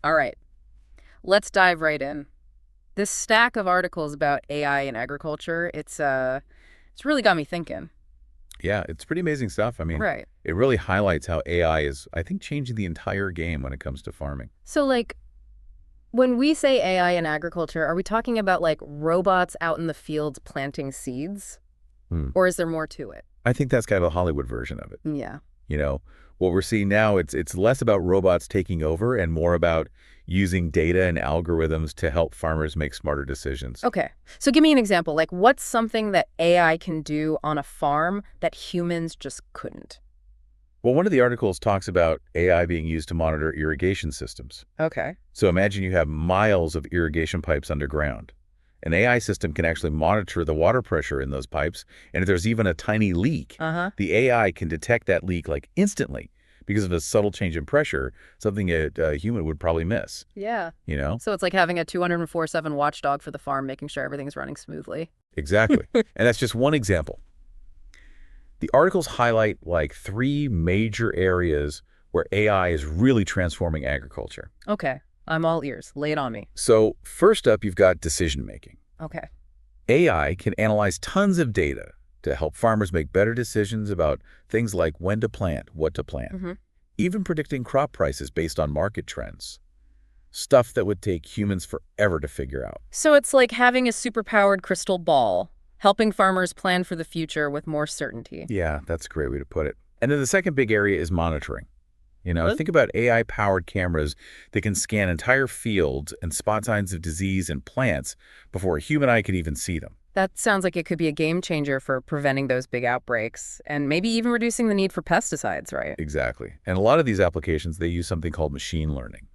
All right, let's dive right in. This stack of articles about AI in agriculture, it's really got me thinking. Yeah, it's pretty amazing stuff. I mean, Right. it really highlights how AI is, I think, changing the entire game when it comes to farming. So like when we say AI in agriculture, are we talking about like robots out in the fields planting seeds? Hmm. Or is there more to it? I think that's kind of a Hollywood version of it. Yeah. You know, what we're seeing now, it's less about robots taking over and more about using data and algorithms to help farmers make smarter decisions. Okay. So give me an example. Like what's something that AI can do on a farm that humans just couldn't? Well, one of the articles talks about AI being used to monitor irrigation systems. Okay. So imagine you have miles of irrigation pipes underground. An AI system can actually monitor the water pressure in those pipes, and if there's even a tiny leak, Uh-huh. the AI can detect that leak like instantly because of a subtle change in pressure, something a human would probably miss, Yeah. you know? So it's like having a 204/7 watchdog for the farm, making sure everything's running smoothly. Exactly. And that's just one example. The articles highlight like three major areas where AI is really transforming agriculture. Okay. I'm all ears. Lay it on me. So first up, you've got decision making. Okay. AI can analyze tons of data to help farmers make better decisions about things like when to plant, what to plant, Hmm. even predicting crop prices based on market trends. Stuff that would take humans forever to figure out. So it's like having a superpowered crystal ball, helping farmers plan for the future with more certainty. Yeah, that's a great way to put it. And then the second big area is monitoring. What? Think about AI-powered cameras that can scan entire fields and spot signs of disease in plants before a human eye could even see them. That sounds like it could be a game changer for preventing those big outbreaks and maybe even reducing the need for pesticides, right? Exactly. And a lot of these applications, they use something called machine learning,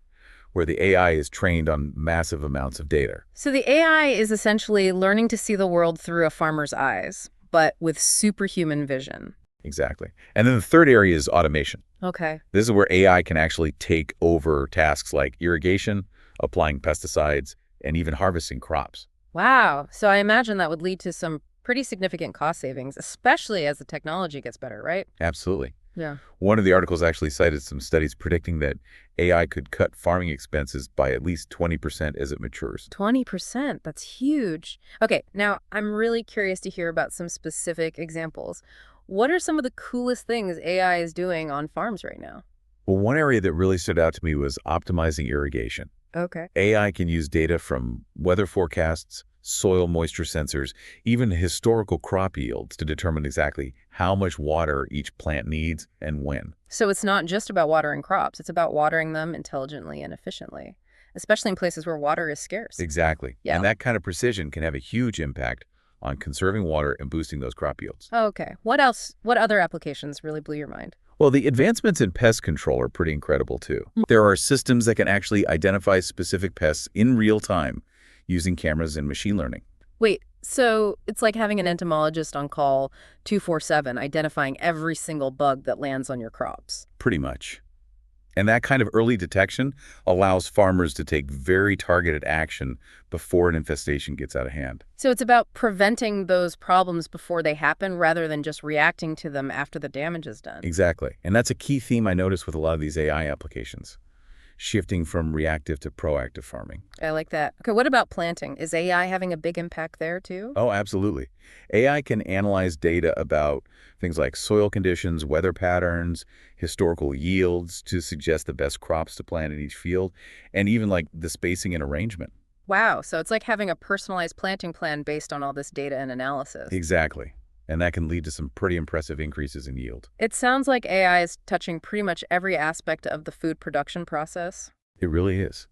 where the AI is trained on massive amounts of data. So the AI is essentially learning to see the world through a farmer's eyes, but with superhuman vision. Exactly. And then the third area is automation. Okay. This is where AI can actually take over tasks like irrigation, applying pesticides, and even harvesting crops. Wow. So I imagine that would lead to some pretty significant cost savings, especially as the technology gets better, right? Absolutely. Yeah. One of the articles actually cited some studies predicting that AI could cut farming expenses by at least 20% as it matures. 20%. That's huge. Okay, now I'm really curious to hear about some specific examples. What are some of the coolest things AI is doing on farms right now? Well, one area that really stood out to me was optimizing irrigation. Okay. AI can use data from weather forecasts, soil moisture sensors, even historical crop yields to determine exactly how much water each plant needs and when. So it's not just about watering crops, it's about watering them intelligently and efficiently, especially in places where water is scarce. Exactly. Yeah. And that kind of precision can have a huge impact on conserving water and boosting those crop yields. Okay. What else? What other applications really blew your mind? Well, the advancements in pest control are pretty incredible too. There are systems that can actually identify specific pests in real time using cameras and machine learning. Wait, so it's like having an entomologist on call 247, identifying every single bug that lands on your crops. Pretty much. And that kind of early detection allows farmers to take very targeted action before an infestation gets out of hand. So it's about preventing those problems before they happen rather than just reacting to them after the damage is done. Exactly. And that's a key theme I notice with a lot of these AI applications, shifting from reactive to proactive farming. I like that. Okay, what about planting? Is AI having a big impact there too? Oh, absolutely. AI can analyze data about things like soil conditions, weather patterns, historical yields to suggest the best crops to plant in each field, and even like the spacing and arrangement. Wow, so it's like having a personalized planting plan based on all this data and analysis. Exactly. And that can lead to some pretty impressive increases in yield. It sounds like AI is touching pretty much every aspect of the food production process. It really is.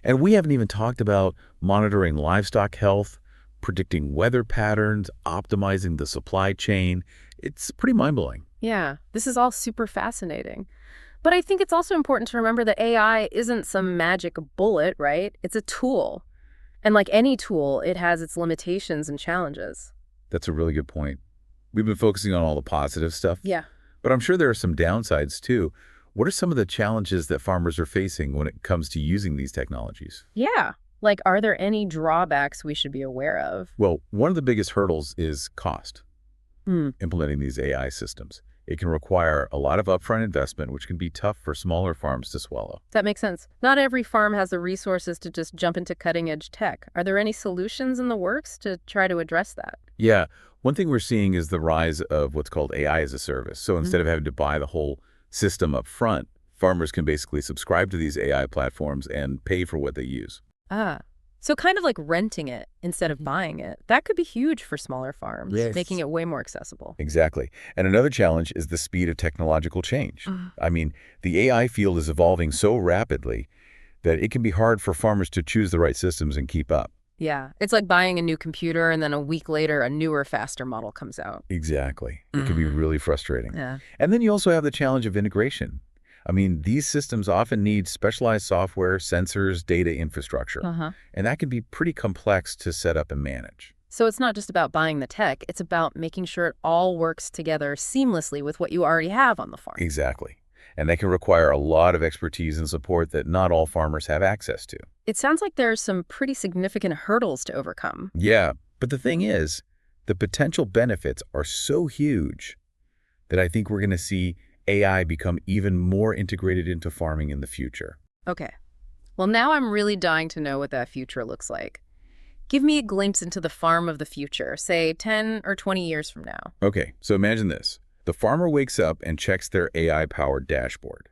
And we haven't even talked about monitoring livestock health, predicting weather patterns, optimizing the supply chain. It's pretty mind-blowing. Yeah, this is all super fascinating. But I think it's also important to remember that AI isn't some magic bullet, right? It's a tool. And like any tool, it has its limitations and challenges. That's a really good point. We've been focusing on all the positive stuff, Yeah. but I'm sure there are some downsides too. What are some of the challenges that farmers are facing when it comes to using these technologies? Yeah. Like, are there any drawbacks we should be aware of? Well, one of the biggest hurdles is cost, Hmm. implementing these AI systems. It can require a lot of upfront investment, which can be tough for smaller farms to swallow. That makes sense. Not every farm has the resources to just jump into cutting-edge tech. Are there any solutions in the works to try to address that? Yeah, one thing we're seeing is the rise of what's called AI as a service. So Mhm. instead of having to buy the whole system up front, farmers can basically subscribe to these AI platforms and pay for what they use. Ah, so kind of like renting it instead of buying it. That could be huge for smaller farms, making Yes. it way more accessible. Exactly. And another challenge is the speed of technological change. Mm. I mean, the AI field is evolving so rapidly that it can be hard for farmers to choose the right systems and keep up. Yeah, it's like buying a new computer and then a week later a newer, faster model comes out. Exactly. It can be really frustrating. Yeah. And then you also have the challenge of integration. I mean, these systems often need specialized software, sensors, data infrastructure, Uh-huh. and that can be pretty complex to set up and manage. So it's not just about buying the tech, it's about making sure it all works together seamlessly with what you already have on the farm. Exactly. And that can require a lot of expertise and support that not all farmers have access to. It sounds like there are some pretty significant hurdles to overcome. Yeah, but the thing is, the potential benefits are so huge that I think we're going to see AI become even more integrated into farming in the future. Okay. Well, now I'm really dying to know what that future looks like. Give me a glimpse into the farm of the future, say 10 or 20 years from now. Okay, so imagine this. The farmer wakes up and checks their AI-powered dashboard.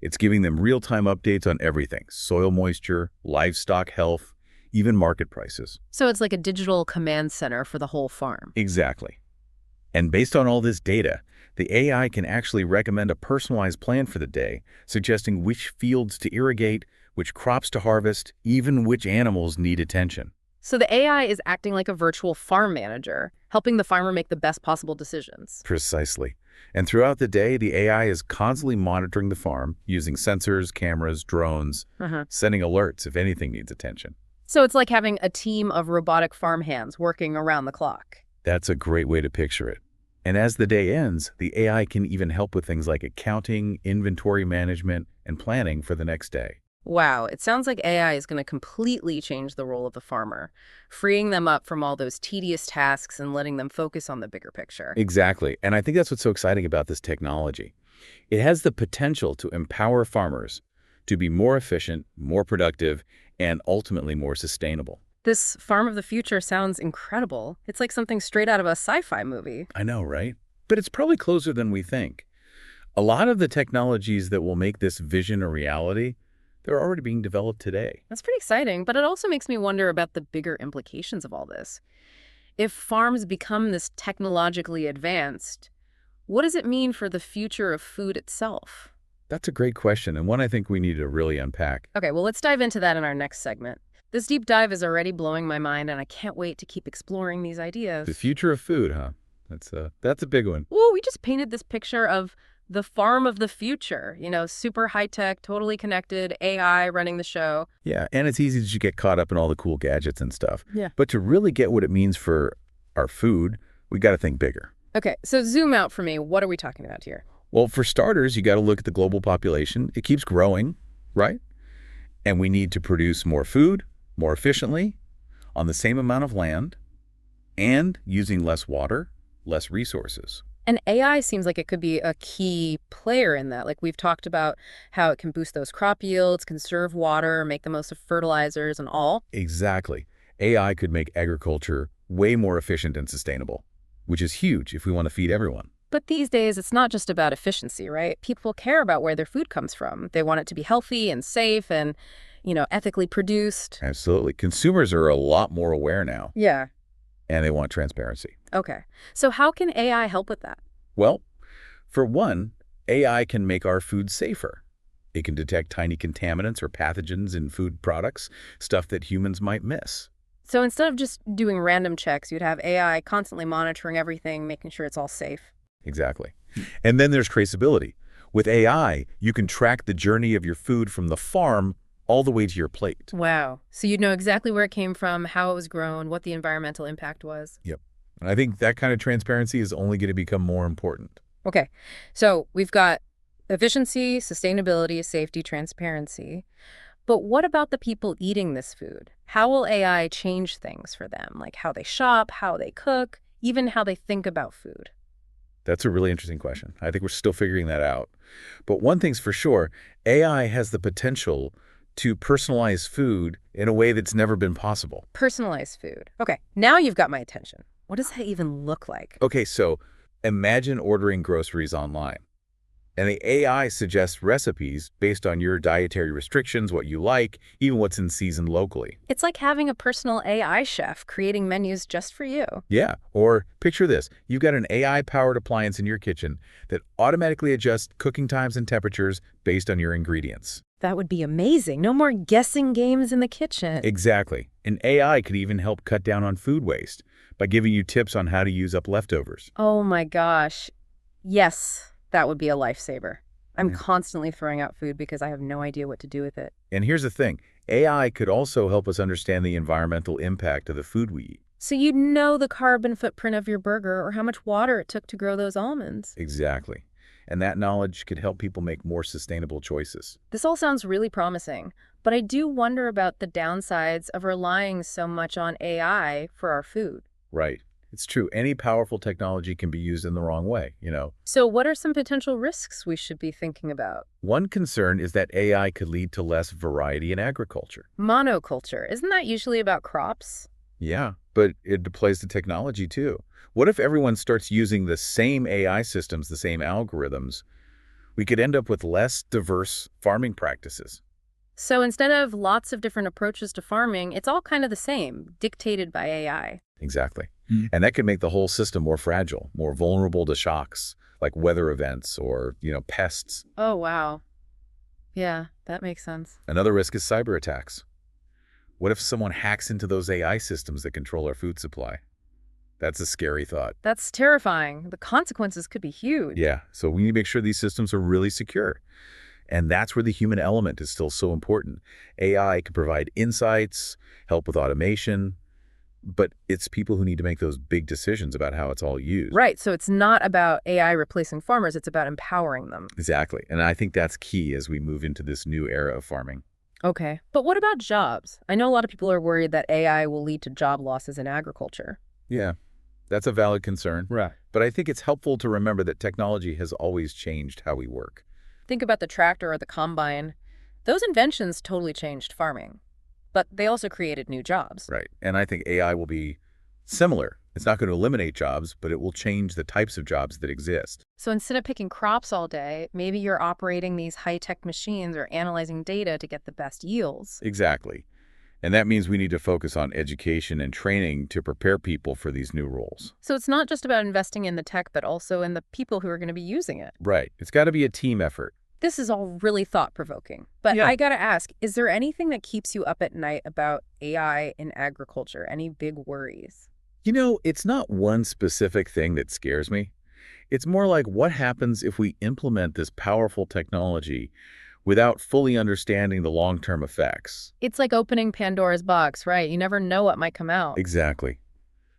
It's giving them real-time updates on everything: soil moisture, livestock health, even market prices. So it's like a digital command center for the whole farm. Exactly. And based on all this data, the AI can actually recommend a personalized plan for the day, suggesting which fields to irrigate, which crops to harvest, even which animals need attention. So the AI is acting like a virtual farm manager, helping the farmer make the best possible decisions. Precisely. And throughout the day, the AI is constantly monitoring the farm using sensors, cameras, drones, Uh-huh. sending alerts if anything needs attention. So it's like having a team of robotic farm hands working around the clock. That's a great way to picture it. And as the day ends, the AI can even help with things like accounting, inventory management, and planning for the next day. Wow, it sounds like AI is going to completely change the role of the farmer, freeing them up from all those tedious tasks and letting them focus on the bigger picture. Exactly. And I think that's what's so exciting about this technology. It has the potential to empower farmers to be more efficient, more productive, and ultimately more sustainable. This farm of the future sounds incredible. It's like something straight out of a sci-fi movie. I know, right? But it's probably closer than we think. A lot of the technologies that will make this vision a reality, they're already being developed today. That's pretty exciting, but it also makes me wonder about the bigger implications of all this. If farms become this technologically advanced, what does it mean for the future of food itself? That's a great question, and one I think we need to really unpack. Okay, well, let's dive into that in our next segment. This deep dive is already blowing my mind, and I can't wait to keep exploring these ideas. The future of food, huh? That's a big one. Whoa, we just painted this picture of the farm of the future, super high-tech, totally connected, AI running the show. Yeah, and it's easy to get caught up in all the cool gadgets and stuff. Yeah. But to really get what it means for our food, we got to think bigger. Okay, so zoom out for me. What are we talking about here? Well, for starters, you got to look at the global population. It keeps growing, right? And we need to produce more food, more efficiently, on the same amount of land, and using less water, less resources. And AI seems like it could be a key player in that. Like we've talked about how it can boost those crop yields, conserve water, make the most of fertilizers and all. Exactly. AI could make agriculture way more efficient and sustainable, which is huge if we want to feed everyone. But these days, it's not just about efficiency, right? People care about where their food comes from. They want it to be healthy and safe and, ethically produced. Absolutely. Consumers are a lot more aware now, Yeah. and they want transparency. Okay. So how can AI help with that? Well, for one, AI can make our food safer. It can detect tiny contaminants or pathogens in food products, stuff that humans might miss. So instead of just doing random checks, you'd have AI constantly monitoring everything, making sure it's all safe. Exactly. And then there's traceability. With AI, you can track the journey of your food from the farm all the way to your plate. Wow. So you'd know exactly where it came from, how it was grown, what the environmental impact was. Yep. And I think that kind of transparency is only going to become more important. Okay. So we've got efficiency, sustainability, safety, transparency. But what about the people eating this food? How will AI change things for them, like how they shop, how they cook, even how they think about food? That's a really interesting question. I think we're still figuring that out. But one thing's for sure, AI has the potential to personalize food in a way that's never been possible. Personalized food. Okay, now you've got my attention. What does that even look like? Okay, so imagine ordering groceries online, and the AI suggests recipes based on your dietary restrictions, what you like, even what's in season locally. It's like having a personal AI chef creating menus just for you. Yeah, or picture this. You've got an AI-powered appliance in your kitchen that automatically adjusts cooking times and temperatures based on your ingredients. That would be amazing. No more guessing games in the kitchen. Exactly. An AI could even help cut down on food waste by giving you tips on how to use up leftovers. Oh my gosh. Yes, that would be a lifesaver. I'm Yeah. constantly throwing out food because I have no idea what to do with it. And here's the thing. AI could also help us understand the environmental impact of the food we eat. So you'd know the carbon footprint of your burger or how much water it took to grow those almonds. Exactly. And that knowledge could help people make more sustainable choices. This all sounds really promising, but I do wonder about the downsides of relying so much on AI for our food. Right. It's true. Any powerful technology can be used in the wrong way. So what are some potential risks we should be thinking about? One concern is that AI could lead to less variety in agriculture. Monoculture, isn't that usually about crops? Yeah, but it deploys the technology too. What if everyone starts using the same AI systems, the same algorithms? We could end up with less diverse farming practices. So instead of lots of different approaches to farming, it's all kind of the same, dictated by AI. Exactly. And that could make the whole system more fragile, more vulnerable to shocks like weather events or pests. Oh, wow. Yeah, that makes sense. Another risk is cyber attacks. What if someone hacks into those AI systems that control our food supply? That's a scary thought. That's terrifying. The consequences could be huge. Yeah, so we need to make sure these systems are really secure. And that's where the human element is still so important. AI can provide insights, help with automation, but it's people who need to make those big decisions about how it's all used. Right, so it's not about AI replacing farmers, it's about empowering them. Exactly. And I think that's key as we move into this new era of farming. Okay, but what about jobs? I know a lot of people are worried that AI will lead to job losses in agriculture. Yeah, that's a valid concern. Right. But I think it's helpful to remember that technology has always changed how we work. Think about the tractor or the combine. Those inventions totally changed farming, but they also created new jobs. Right. And I think AI will be similar. It's not going to eliminate jobs, but it will change the types of jobs that exist. So instead of picking crops all day, maybe you're operating these high-tech machines or analyzing data to get the best yields. Exactly. And that means we need to focus on education and training to prepare people for these new roles. So it's not just about investing in the tech, but also in the people who are going to be using it. Right. It's got to be a team effort. This is all really thought-provoking. But Yeah. I gotta ask, is there anything that keeps you up at night about AI in agriculture? Any big worries? It's not one specific thing that scares me. It's more like what happens if we implement this powerful technology without fully understanding the long-term effects. It's like opening Pandora's box, right? You never know what might come out. Exactly.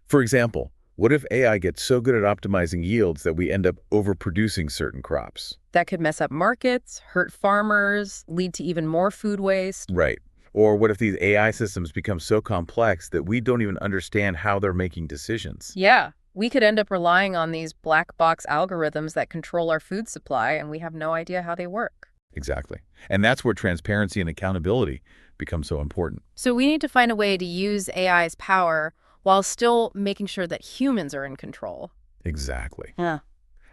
For example, what if AI gets so good at optimizing yields that we end up overproducing certain crops? That could mess up markets, hurt farmers, lead to even more food waste. Right. Or what if these AI systems become so complex that we don't even understand how they're making decisions? Yeah, we could end up relying on these black box algorithms that control our food supply, and we have no idea how they work. Exactly. And that's where transparency and accountability become so important. So we need to find a way to use AI's power while still making sure that humans are in control. Exactly. Yeah.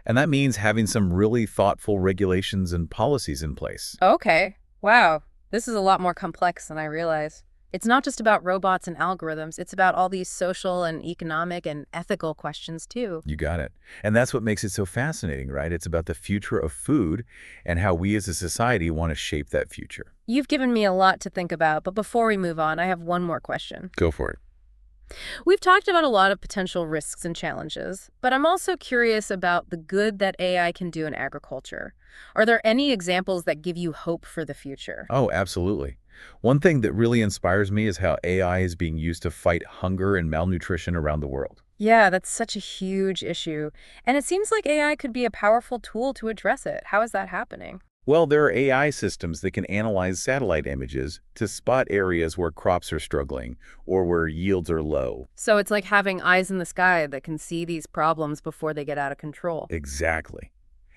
And that means having some really thoughtful regulations and policies in place. Okay. Wow. This is a lot more complex than I realized. It's not just about robots and algorithms. It's about all these social and economic and ethical questions, too. You got it. And that's what makes it so fascinating, right? It's about the future of food and how we as a society want to shape that future. You've given me a lot to think about, but before we move on, I have one more question. Go for it. We've talked about a lot of potential risks and challenges, but I'm also curious about the good that AI can do in agriculture. Are there any examples that give you hope for the future? Oh, absolutely. One thing that really inspires me is how AI is being used to fight hunger and malnutrition around the world. Yeah, that's such a huge issue. And it seems like AI could be a powerful tool to address it. How is that happening? Well, there are AI systems that can analyze satellite images to spot areas where crops are struggling or where yields are low. So it's like having eyes in the sky that can see these problems before they get out of control. Exactly.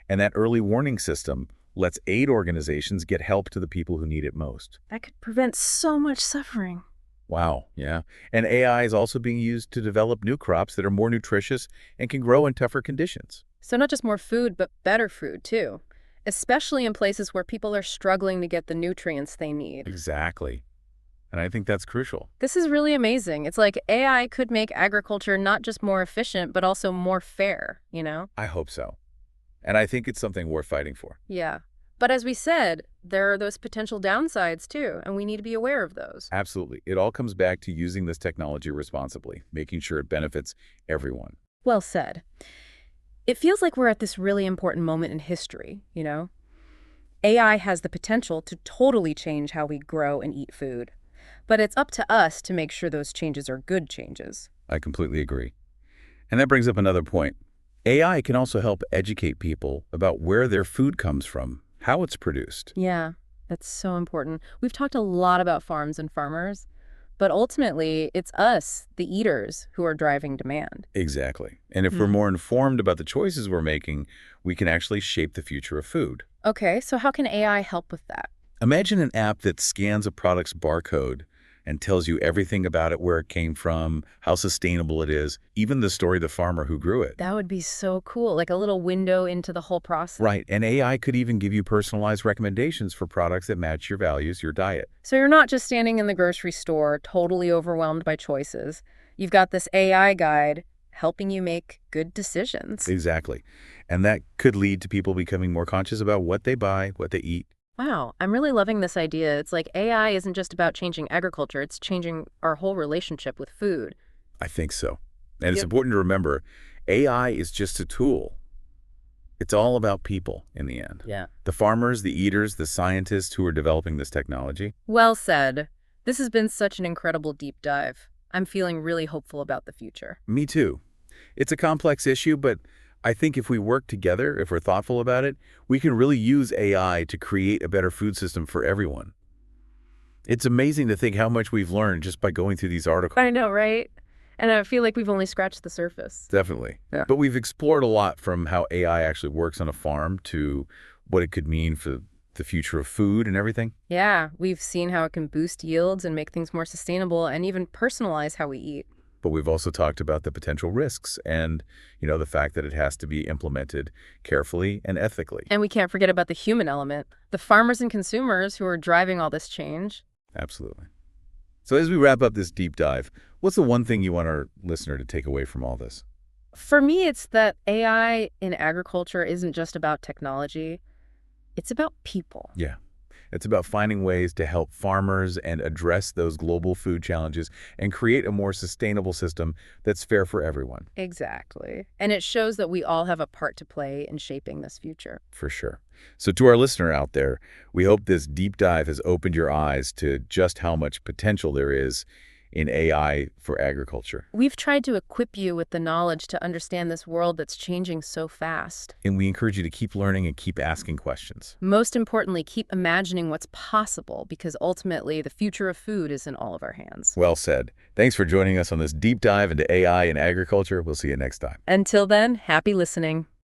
And that early warning system lets aid organizations get help to the people who need it most. That could prevent so much suffering. Wow, yeah. And AI is also being used to develop new crops that are more nutritious and can grow in tougher conditions. So not just more food, but better food too, especially in places where people are struggling to get the nutrients they need. Exactly. And I think that's crucial. This is really amazing. It's like AI could make agriculture not just more efficient, but also more fair, you know? I hope so. And I think it's something worth fighting for. Yeah. But as we said, there are those potential downsides too, and we need to be aware of those. Absolutely. It all comes back to using this technology responsibly, making sure it benefits everyone. Well said. It feels like we're at this really important moment in history, you know? AI has the potential to totally change how we grow and eat food. But it's up to us to make sure those changes are good changes. I completely agree. And that brings up another point. AI can also help educate people about where their food comes from, how it's produced. Yeah, that's so important. We've talked a lot about farms and farmers, but ultimately it's us, the eaters, who are driving demand. Exactly. And if we're more informed about the choices we're making, we can actually shape the future of food. Okay, so how can AI help with that? Imagine an app that scans a product's barcode and tells you everything about it, where it came from, how sustainable it is, even the story of the farmer who grew it. That would be so cool, like a little window into the whole process. Right, and AI could even give you personalized recommendations for products that match your values, your diet. So you're not just standing in the grocery store, totally overwhelmed by choices. You've got this AI guide helping you make good decisions. Exactly. And that could lead to people becoming more conscious about what they buy, what they eat. Wow, I'm really loving this idea. It's like AI isn't just about changing agriculture, it's changing our whole relationship with food. I think so. And it's Yep. important to remember, AI is just a tool. It's all about people in the end. Yeah. The farmers, the eaters, the scientists who are developing this technology. Well said. This has been such an incredible deep dive. I'm feeling really hopeful about the future. Me too. It's a complex issue, but I think if we work together, if we're thoughtful about it, we can really use AI to create a better food system for everyone. It's amazing to think how much we've learned just by going through these articles. I know, right? And I feel like we've only scratched the surface. Definitely. Yeah. But we've explored a lot, from how AI actually works on a farm to what it could mean for the future of food and everything. Yeah, we've seen how it can boost yields and make things more sustainable and even personalize how we eat. But we've also talked about the potential risks and, the fact that it has to be implemented carefully and ethically. And we can't forget about the human element, the farmers and consumers who are driving all this change. Absolutely. So as we wrap up this deep dive, what's the one thing you want our listener to take away from all this? For me, it's that AI in agriculture isn't just about technology. It's about people. Yeah. It's about finding ways to help farmers and address those global food challenges and create a more sustainable system that's fair for everyone. Exactly. And it shows that we all have a part to play in shaping this future. For sure. So to our listener out there, we hope this deep dive has opened your eyes to just how much potential there is in AI for agriculture. We've tried to equip you with the knowledge to understand this world that's changing so fast. And we encourage you to keep learning and keep asking questions. Most importantly, keep imagining what's possible, because ultimately the future of food is in all of our hands. Well said. Thanks for joining us on this deep dive into AI and agriculture. We'll see you next time. Until then, happy listening.